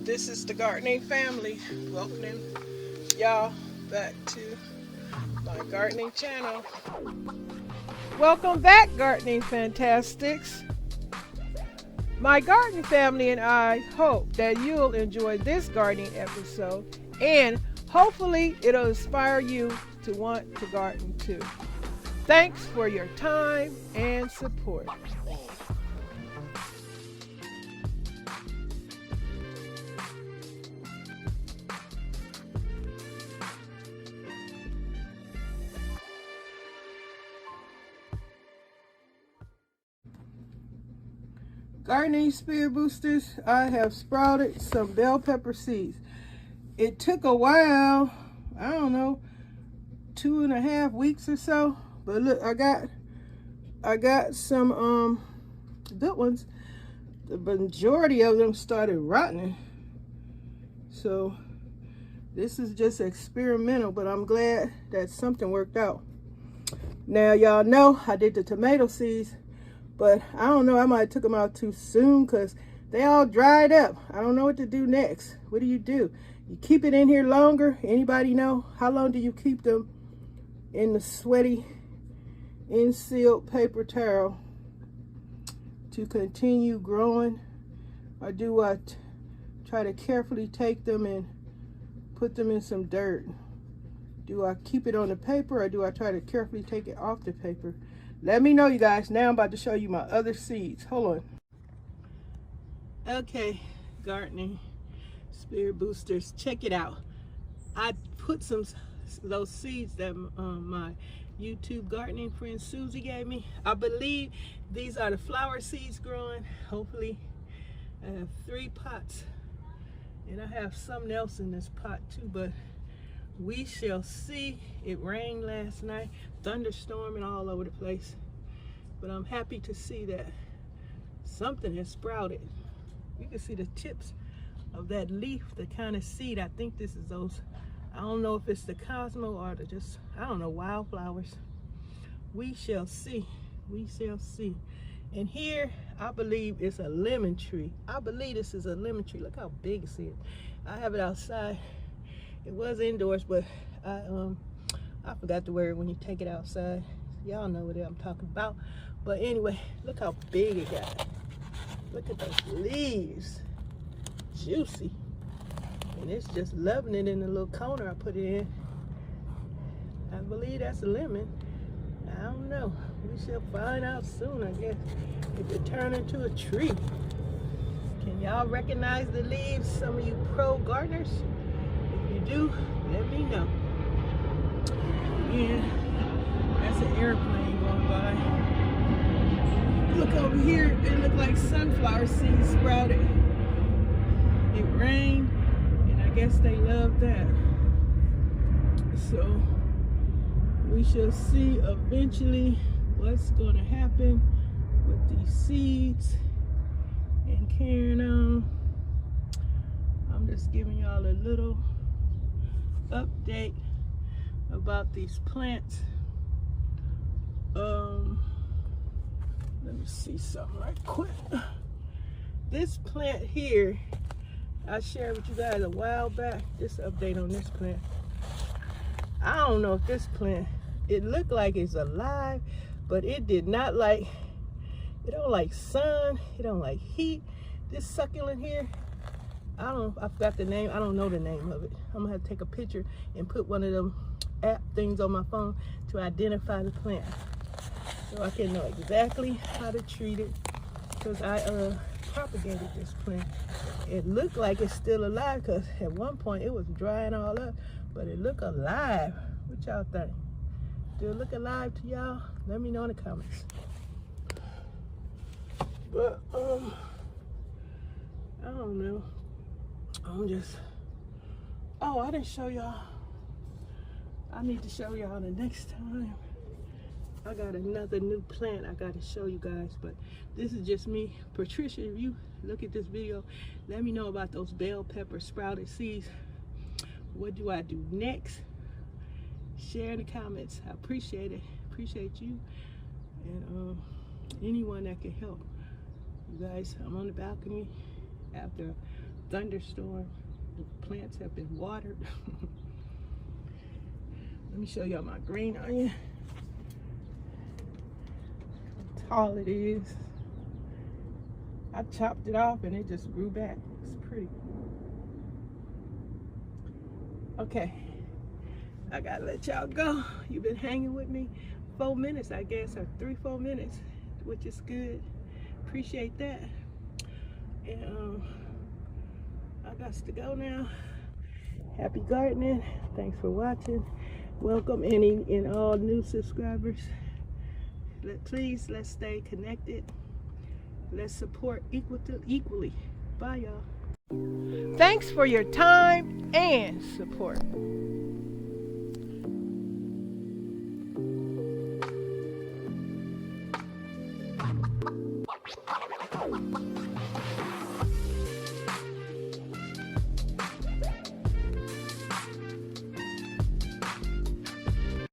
This is the gardening family. Welcoming y'all back to my gardening channel. Welcome back, gardening fantastics. My garden family and I hope that you'll enjoy this gardening episode, and hopefully it'll inspire you to want to garden too. Thanks for your time and support. Gardening spirit boosters, I have sprouted some bell pepper seeds. It took a while, I don't know, 2.5 weeks or so, but look, I got some good ones. The majority of them started rotting, so this is just experimental, but I'm glad that something worked out. Now y'all know I did the tomato seeds, but I don't know, I might have took them out too soon because they all dried up. I don't know what to do next. What do? You keep it in here longer? Anybody know? How long do you keep them in the sweaty, in-sealed paper towel to continue growing? Or do I try to carefully take them and put them in some dirt? Do I keep it on the paper, or do I try to carefully take it off the paper? Let me know, you guys. Now I'm about to show you my other seeds. Hold on. Okay, gardening spirit boosters, check it out. I put those seeds that my YouTube gardening friend Susie gave me. I believe these are the flower seeds growing. Hopefully, I have 3 pots, and I have something else in this pot too, but we shall see. It rained last night, thunderstorming all over the place, but I'm happy to see that something has sprouted. You can see the tips of that leaf, the kind of seed. I think this is those, I don't know if it's the Cosmo or I don't know, wildflowers. We shall see. We shall see. And here, I believe it's a lemon tree. I believe this is a lemon tree. Look how big it is. I have it outside. It was indoors, but I forgot the word when you take it outside. Y'all know what I'm talking about. But anyway, look how big it got. Look at those leaves. Juicy. And it's just loving it in the little corner I put it in. I believe that's a lemon. I don't know. We shall find out soon, I guess, if it turns into a tree. Can y'all recognize the leaves, some of you pro gardeners? If you do, let me know. And that's an airplane going by. Look over here, it looked like sunflower seeds sprouted. It rained, and I guess they love that. So we shall see eventually what's going to happen with these seeds and carrying on. I'm just giving y'all a little update about these plants. Let me see something right quick. This plant here, I shared with you guys a while back. This update on this plant. I don't know if this plant, it looked like it's alive, but it did not like, it don't like sun, it don't like heat. This succulent here, I forgot the name. I don't know the name of it. I'm gonna have to take a picture and put one of them app things on my phone to identify the plant, so I can know exactly how to treat it, because I propagated this plant. It looked like it's still alive, because at one point it was drying all up, but it looked alive. What y'all think? Do it look alive to y'all? Let me know in the comments. But I don't know. I'm just, oh, I didn't show y'all. I need to show y'all the next time. I got another new plant I got to show you guys, but this is just me. Patricia, if you look at this video, let me know about those bell pepper sprouted seeds. What do I do next? Share in the comments. I appreciate it. Appreciate you and anyone that can help. You guys, I'm on the balcony after thunderstorm. The plants have been watered. Let me show y'all my green onion. How tall it is. I chopped it off and it just grew back. It's pretty. Okay, I gotta let y'all go. You've been hanging with me 4 minutes, I guess, or 3-4 minutes, which is good. Appreciate that. And I got to go now. Happy gardening. Thanks for watching. Welcome any and all new subscribers. Please, let's stay connected. Let's support equally. Bye, y'all. Thanks for your time and support.